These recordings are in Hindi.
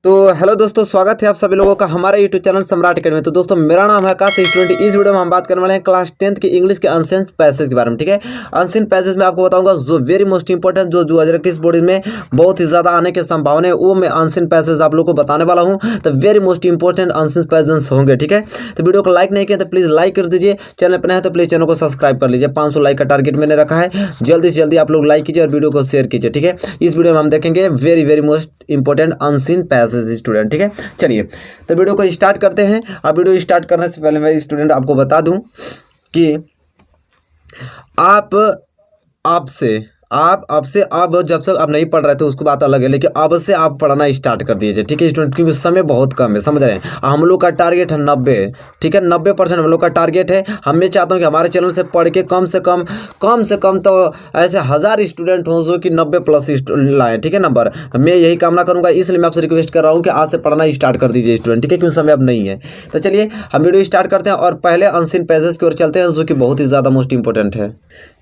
तो हेलो दोस्तों, स्वागत है आप सभी लोगों का हमारे यूट्यूब चैनल सम्राट अकेडमी में। तो दोस्तों, मेरा नाम है आकाश स्टूडेंट। इस वीडियो में हम बात करने वाले हैं क्लास 10th की इंग्लिश के अनसीन पैसेज के बारे में। ठीक है, अनसीन पैसेज में आपको बताऊंगा जो वेरी मोस्ट इंपॉर्टेंट, जो 2021 बोर्ड में बहुत ही ज़्यादा आने की संभावना है, वो मैं अनसीन पैसेज आप लोगों को बताने वाला हूँ। तो very most important unseen passage होंगे। ठीक है, तो वीडियो को लाइक नहीं किया तो प्लीज़ लाइक कर दीजिए। चैनल पर नए हैं तो प्लीज़ चैनल को सब्सक्राइब कर लीजिए। 500 लाइक का टारगेट मैंने रखा है, जल्दी से जल्दी आप लोग लाइक कीजिए और वीडियो को शेयर कीजिए। ठीक है, इस वीडियो में हम देखेंगे very most important unseen passage student. ठीक है, चलिए तो वीडियो को स्टार्ट करते हैं। अब वीडियो स्टार्ट करने से पहले मैं स्टूडेंट आपको बता दूं कि आपसे अब जब तक आप नहीं पढ़ रहे थे उसको बात अलग है, लेकिन अब से आप पढ़ना स्टार्ट कर दीजिए। ठीक है स्टूडेंट, क्योंकि समय बहुत कम है, समझ रहे हैं। हम लोग का टारगेट है 90। ठीक है, 90% हम लोग का टारगेट है। हम मैं चाहता हूं कि हमारे चैनल से पढ़ के कम से कम तो ऐसे 1000 स्टूडेंट हों जो कि 90+ लाएँ। ठीक है, नंबर मैं यही कामना करूँगा, इसलिए मैं आपसे रिक्वेस्ट कर रहा हूँ कि आज से पढ़ना स्टार्ट कर दीजिए स्टूडेंट। ठीक है, क्योंकि समय अब नहीं है। तो चलिए हम वीडियो स्टार्ट करते हैं और पहले अनसीन पैसेज की ओर चलते हैं, जो कि बहुत ही ज़्यादा मोस्ट इंपॉर्टेंट है।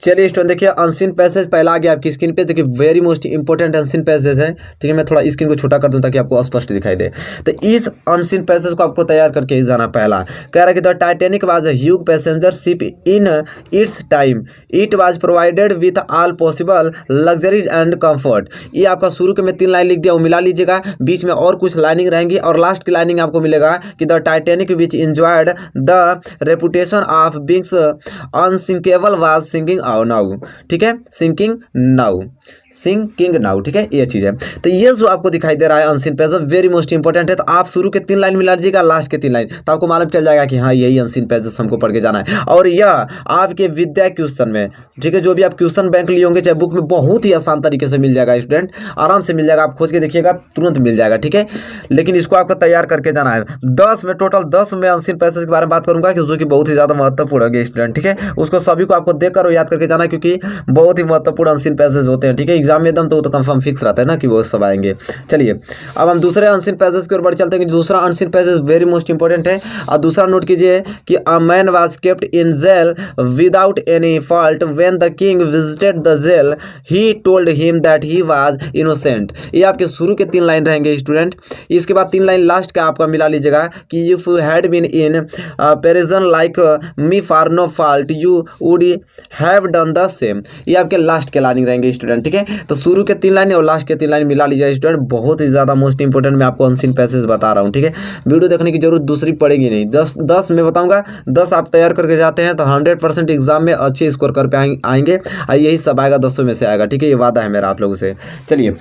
चलिए स्टूडेंट, देखिए अनसीन पैसेज पहला आ गया आपकी स्क्रीन पे। देखिए very most important unseen passage है। ठीक है, मैं थोड़ा स्क्रीन को छोटा कर दूं ताकि आपको स्पष्ट दिखाई दे। तो इस अनसीन पैसेज को आपको तैयार करके ही जाना। पहला कह रहा है कि the Titanic was a huge passenger ship in its time, it was provided with all possible luxury and comfort. ये आपका शुरू के में 3 लाइन लिख दिया, वो मिला लीजिएगा, बीच में और कुछ लाइनिंग रहेंगी और लास्ट की लाइनिंग आपको मिलेगा कि the Titanic which enjoyed the reputation of being unsinkable was sinking now. ठीक है, सिंकिंग नाउ। ठीक है, ये चीज़ है। तो ये जो आपको दिखाई दे रहा है unseen passage very most important है। तो आप शुरू के 3 लाइन मिला लीजिएगा, लास्ट के 3 लाइन, तो आपको मालूम चल जाएगा कि हाँ यही अनसीन पैसेज हमको पढ़ के जाना है। और यह आपके विद्या क्वेश्चन में, ठीक है, जो भी आप क्वेश्चन बैंक लिए होंगे चाहे बुक में, बहुत ही आसान तरीके से मिल जाएगा स्टूडेंट, आराम से मिल जाएगा। आप खोज के देखिएगा, तुरंत मिल जाएगा। ठीक है, लेकिन इसको आपको तैयार करके जाना है। 10 में टोटल 10 में अनसीन पैसेज के बारे में बात करूंगा कि जो कि बहुत ही ज़्यादा महत्वपूर्ण होंगे स्टूडेंट। ठीक है, उसको सभी को आपको देखकर और याद करके जाना, क्योंकि बहुत ही महत्वपूर्ण अनसीन पैसेज होते हैं। ठीक है, एग्जाम में एकदम तो कंफर्म फिक्स रहता है ना कि वो सब आएंगे। चलिए अब हम दूसरे अनसीन पैसेज की ओर बढ़ चलते हैं कि दूसरा unseen passage very most important है। और दूसरा नोट कीजिए कि a man was kept in jail without any fault when the king visited the jail he told him that he was innocent. ये आपके शुरू के 3 लाइन रहेंगे स्टूडेंट। इसके बाद 3 लाइन लास्ट का आपका मिला लीजिएगा कि if you had been in prison like me for no fault you would have done the same. ये आपके लास्ट के लाइनिंग रहेंगे स्टूडेंट। ठीक है, तो शुरू के 3 लाइन और लास्ट के 3 लाइन मिला लीजिए स्टूडेंट। बहुत ही ज़्यादा मोस्ट इंपॉर्टेंट मैं आपको अनसीन पैसेज बता रहा हूँ। ठीक है, वीडियो देखने की जरूरत दूसरी पड़ेगी नहीं। 10 मैं बताऊंगा, 10 आप तैयार करके जाते हैं तो 100% एग्जाम में अच्छे स्कोर कर पे आएंगे। यही सब आएगा, 10 में से आएगा। ठीक है, ये वादा है मेरा आप लोगों से। चलिए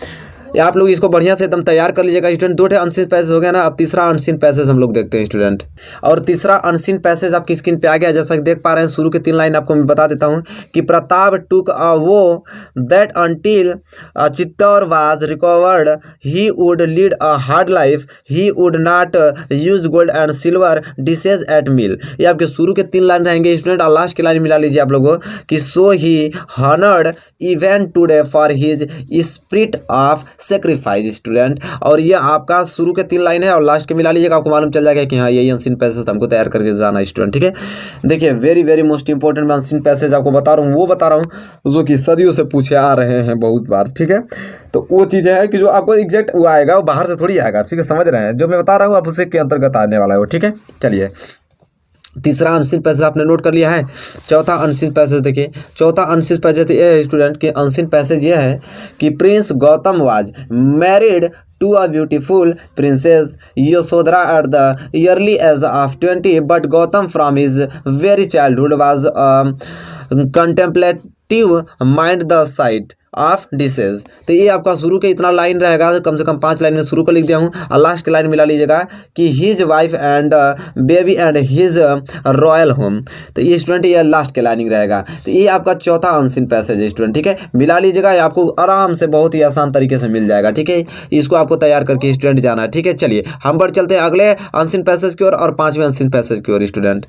आप लोग इसको बढ़िया से एकदम तैयार कर लीजिएगा स्टूडेंट। 2 अनसीन पैसेज हो गया ना। अब तीसरा अनसीन पैसेज हम लोग देखते हैं स्टूडेंट। और तीसरा अनसीन पैसेज आपकी स्क्रीन पे आ गया, जैसा कि देख पा रहे हैं। शुरू के 3 लाइन आपको मैं बता देता हूँ कि Pratap took a vow that until Chittor was recovered he would lead a hard life, he would not use gold and silver dishes at meal. ये आपके शुरू के 3 लाइन रहेंगे स्टूडेंट। और लास्ट की लाइन मिला लीजिए आप लोगों कि so he honoured event today for his spirit of sacrifice student. और ये आपका शुरू के 3 लाइन है और लास्ट के मिला लीजिएगा, आपको मालूम चल जाएगा कि हाँ यही अनसीन पैसेज हमको तैयार करके जाना स्टूडेंट। ठीक है, देखिए वेरी मोस्ट इंपॉर्टेंट मैं अनसीन पैसेज आपको बता रहा हूँ, वो बता रहा हूँ जो कि सदियों से पूछे आ रहे हैं बहुत बार। ठीक है, तो वो चीज़ें हैं कि जो आपको एग्जैक्ट वो आएगा, वो बाहर से थोड़ी आएगा। ठीक है, समझ रहे हैं, जो मैं बता रहा हूँ आप उसी के अंतर्गत आने वाला है वो। ठीक है, चलिए तीसरा अनसीन पैसेज आपने नोट कर लिया है। चौथा अनसीन पैसेज देखिए, चौथा अनसीन पैसेज ये है स्टूडेंट के अनसीन पैसेज ये है कि prince Gautam was married to a beautiful princess Yashodhara at the early age of 20, but Gautam from his very childhood was contemplative mind the sight of dishes. तो ये आपका शुरू के इतना लाइन रहेगा, कम से कम 5 लाइन में शुरू को लिख दिया हूँ। और लास्ट की लाइन मिला लीजिएगा कि his wife and baby and his royal home. तो ये स्टूडेंट ये लास्ट के लाइनिंग रहेगा। तो ये आपका चौथा अनसीन पैसेज है स्टूडेंट। ठीक है, मिला लीजिएगा, ये आपको आराम से बहुत ही आसान तरीके से मिल जाएगा। ठीक है, इसको आपको तैयार करके स्टूडेंट जाना है। ठीक है, चलिए हम बढ़ चलते हैं अगले अनसीन पैसेज की ओर और 5वें अनसीन पैसेज की ओर स्टूडेंट।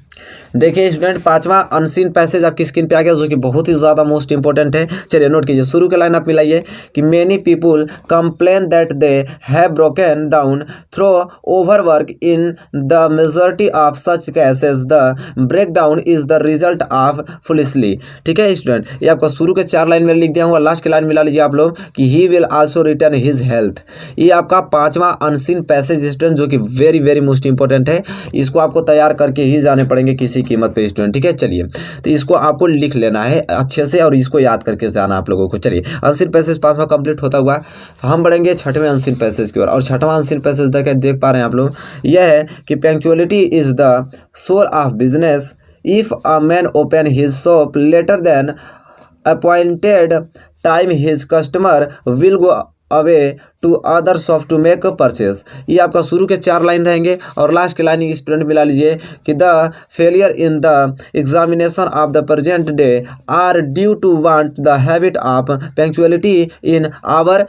देखिए स्टूडेंट 5वां अनसीन पैसेज आपकी स्क्रीन पे आ गया, जो कि बहुत ही ज़्यादा मोस्ट इंपॉर्टेंट है। चलिए नोट कीजिए, शुरू के के लाइन आप मिलाइए कि many people complain that they have broken down through overwork in the majority of such cases the breakdown is the result of foolishly. ठीक है स्टूडेंट, ये आपका शुरू के 4 लाइन में लिख दिया हूँ, लास्ट की लाइन मिला लीजिए आप लोग कि he will also return his health. ये आपका 5वां अनसीन पैसेज स्टूडेंट, जो कि वेरी वेरी मोस्ट इंपॉर्टेंट है। इसको आपको तैयार करके ही जाने पड़ेंगे किसी कीमत पे स्टूडेंट। ठीक है, चलिए तो इसको आपको लिख लेना है अच्छे से और इसको याद करके जाना आप लोगों को। चलिए अनसीन पैसेज 5वां कंप्लीट होता हुआ हम बढ़ेंगे 6वें अनसीन पैसेज की ओर। और 6वां अनसीन पैसेज देख पा रहे हैं आप लोग, यह है कि punctuality is the soul of business. If a man open his shop later then appointed time his customer will go away to other shop to make purchase. ये आपका शुरू के 4 लाइन रहेंगे और लास्ट की लाइन स्टूडेंट मिला लीजिए कि the failure in the examination of the present day are due to want the habit of punctuality in our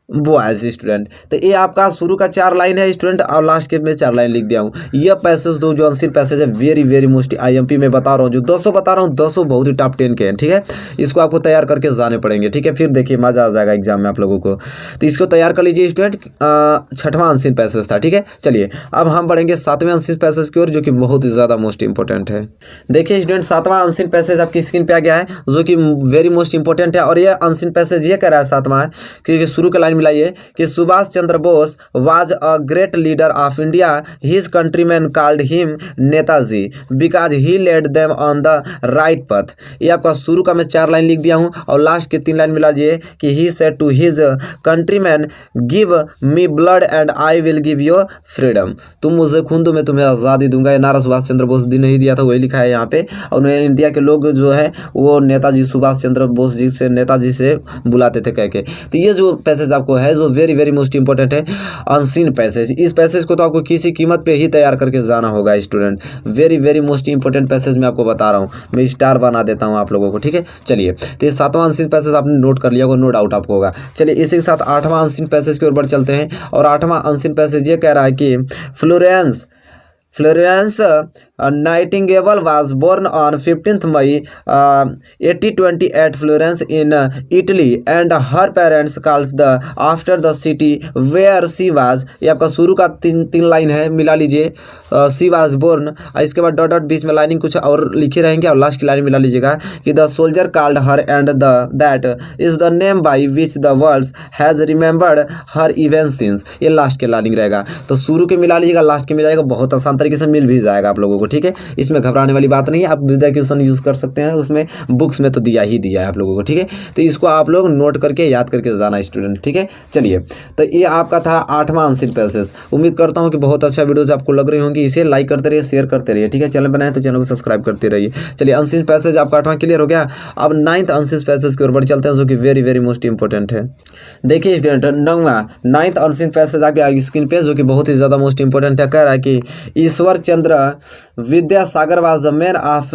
boys student. तो ये आपका शुरू का 4 लाइन है स्टूडेंट और लास्ट के में 4 लाइन लिख दिया हूँ। यह पैसेज दो जो अनसीन पैसेज है वेरी वेरी मोस्ट आईएमपी में बता रहा हूँ, जो 200 बता रहा हूँ 200 बहुत ही टॉप 10 के हैं। ठीक है, इसको आपको तैयार करके जाने पड़ेंगे। ठीक है, फिर देखिए मजा आ जाएगा एग्जाम में आप लोगों को। तो इसको तैयार कर लीजिए स्टूडेंट। 6वां अनसीन पैसेज था। ठीक है, चलिए अब हम बढ़ेंगे 7वें अनसीन पैसेज की ओर, जो कि बहुत ही ज़्यादा मोस्ट इंपॉर्टेंट है। देखिए स्टूडेंट 7वां अनसीन पैसेज आपकी स्क्रीन पे आ गया है, जो कि वेरी मोस्ट इंपॉर्टेंट है। और यह अनसीन पैसेज ये कह रहा है 7वां, क्योंकि शुरू के लाइन मिलाइए कि Subhash Chandra Bose was a great leader of India. His countrymen called him Netaji because he led them on the right path. ये आपका शुरू का मैं 4 लाइन लिख दिया हूँ और लास्ट के 3 लाइन मिला दीजिए कि he said to his countrymen, give me blood and I will give you freedom. तुम मुझे खून दो मैं तुम्हें आज़ादी दूंगा। ये नारा सुभाष चंद्र बोस जी ने ही दिया था, वही लिखा है यहाँ पे। और उन्हें इंडिया के लोग जो है वो नेताजी सुभाष चंद्र बोस जी से नेताजी से बुलाते थे कह के। तो ये जो पैसेज आपको है जो वेरी वेरी मोस्ट इंपॉर्टेंट है अनसीन पैसेज, इस पैसेज को तो आपको किसी कीमत पे ही तैयार करके जाना होगा student. Very very most important passage मैं आपको बता रहा हूँ, मैं स्टार बना देता हूँ आप लोगों को। ठीक है, चलिए तो ये 7वां अनसीन पैसेज आपने नोट कर लिया होगा, नो डाउट आपको होगा। चलिए इसी के साथ 8वां अनसीन पैसेज की ओर बढ़ चलते हैं। और 8वां अनसीन पैसेज ये कह रहा है कि Florence Nightingale was born on 15th May 1828 Florence in Italy and her parents calls the after the city where she was। ये आपका शुरू का 3 लाइन है, मिला लीजिए she was born, इसके बाद डॉट डॉट बीच में लाइनिंग कुछ और लिखे रहेंगे और लास्ट की लाइन मिला लीजिएगा कि the soldier called her and that is the name by which the world has remembered her even since। ये लास्ट के लाइनिंग रहेगा, तो शुरू के मिला लीजिएगा लास्ट के मिलाइएगा, बहुत आसान तरीके से मिल भी जाएगा आप लोगों को। ठीक है, इसमें घबराने वाली बात नहीं है, आप विद्या क्वेश्चन यूज कर सकते हैं, उसमें बुक्स में तो दिया है आप लोगों को। ठीक है, तो इसको आप लोग नोट करके याद करके जाना स्टूडेंट। ठीक है, चलिए तो ये आपका था 8वां अनसीन पैसेज। उम्मीद करता हूँ कि बहुत अच्छा वीडियोज आपको लग रही होंगी। इसे लाइक करते रहिए, शेयर करते रहिए। ठीक है, चैनल बनाए तो चैनल को सब्सक्राइब करते रहिए। चलिए अनसीन पैसेज आपका 8वां क्लियर हो गया। अब 9th अनसीन पैसेज की ओर बढ़ चलते हैं, जो कि वेरी वेरी मोस्ट इंपॉर्टेंट है। देखिए स्टूडेंट 9th अनसीन पैसेज आपके स्क्रीन पे, जो कि बहुत ही ज़्यादा मोस्ट इंपॉर्टेंट है। कह रहा है कि Ishwar Chandra Vidyasagar was a man of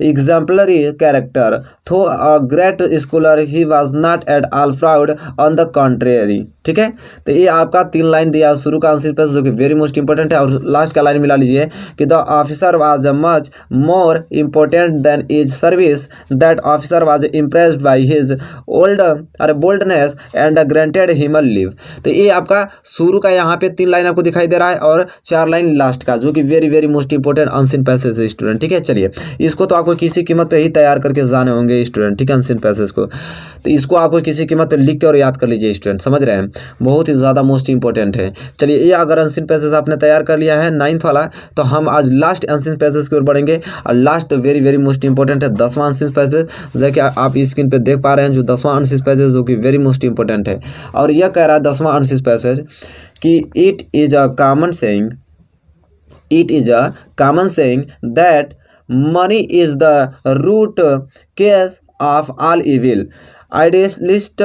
exemplary character. Though a great scholar, he was not at all proud, on the contrary। ठीक है, तो ये आपका 3 लाइन दिया शुरू का आंसर पैसेज, जो कि वेरी मोस्ट इंपॉर्टेंट है। और लास्ट का लाइन मिला लीजिए कि the officer was much more important then is service, that officer was impressed by his boldness and granted him leave. तो ये आपका शुरू का यहाँ पे 3 लाइन आपको दिखाई दे रहा है और 4 लाइन लास्ट का, जो कि very very most important unseen passage है स्टूडेंट। ठीक है, चलिए इसको तो आपको किसी कीमत पे ही तैयार करके जाने होंगे स्टूडेंट। ठीक है, अनसीन पैसेज को तो इसको आपको किसी कीमत पे लिख के और याद कर लीजिए स्टूडेंट, समझ रहे हैं, बहुत ही ज़्यादा मोस्ट इंपॉर्टेंट है। चलिए ये अगर अनसीन पैसेज आपने तैयार कर लिया है 9th वाला, तो हम आज लास्ट अनसीन पैसेज की ओर बढ़ेंगे। और last very very most important है 10वां अनसीन पैसेज, जैसे कि आप स्क्रीन पे देख पा रहे हैं, जो 10वां अनसीन पैसेज जो कि वेरी मोस्ट इंपॉर्टेंट है। और यह कह रहा है 10वां अनसीन पैसेज कि it is a common saying that money is the root cause of all evil. Idealists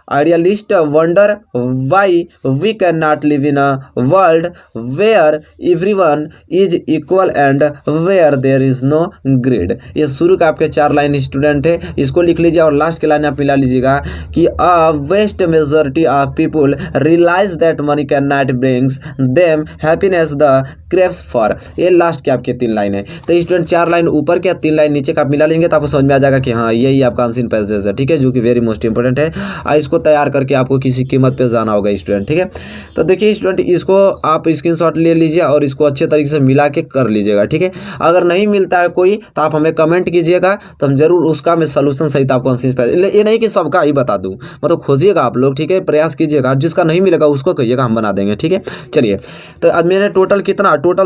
idealists wonder why we can not live in a world where everyone is equal and where there is no grade. ये शुरू का आपके 4 लाइन स्टूडेंट है, इसको लिख लीजिए और लास्ट के लाइन आप मिला लीजिएगा कि a vast majority of people realize that money can not brings them happiness the craves for. ये लास्ट के आपके 3 लाइन है। तो स्टूडेंट 4 लाइन ऊपर के 3 लाइन नीचे का आप मिला लेंगे तो आपको समझ में आ जाएगा कि हाँ यही आपका अनसीन पैसेज है, ठीक है, जो कि वेरी मोस्ट इंपॉर्टेंट है। इसको तैयार करके आपको किसी कीमत पे जाना होगा स्टूडेंट, ठीक है। तो देखिए स्टूडेंट, इसको आप स्क्रीनशॉट ले लीजिए और इसको अच्छे तरीके से मिला के कर लीजिएगा, ठीक है। अगर नहीं मिलता है कोई तो आप हमें कमेंट कीजिएगा, तो हम जरूर उसका मैं सोल्यूशन सहित आपको अनसीन पैसेज, ये नहीं कि सबका ही बता दूं, मतलब खोजिएगा आप लोग, ठीक है, प्रयास कीजिएगा, जिसका नहीं मिलेगा उसको कहिएगा, हम बना देंगे, ठीक है। चलिए, तो आज मैंने टोटल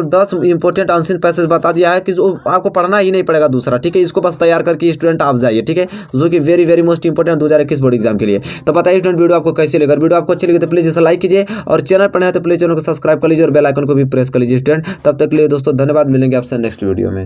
10 इंपॉर्टेंट अनसीन पैसेज बता दिया है कि जो आपको पढ़ना ही नहीं पड़ेगा दूसरा, ठीक है। इसको बस तैयार करके स्टूडेंट आप जाइए, ठीक है, जो कि very most important 2021 board exam के लिए। तो बताइए स्टूडेंट वीडियो आपको कैसे लगा। वीडियो आपको अच्छी लगी तो प्लीज इसे लाइक कीजिए और चैनल पर नए हैं तो प्लीज चैनल को सब्सक्राइब कर लीजिए और बेल आइकन को भी प्रेस कर लीजिए स्टूडेंट। तब तक के लिए दोस्तों धन्यवाद, मिलेंगे आपसे नेक्स्ट वीडियो में।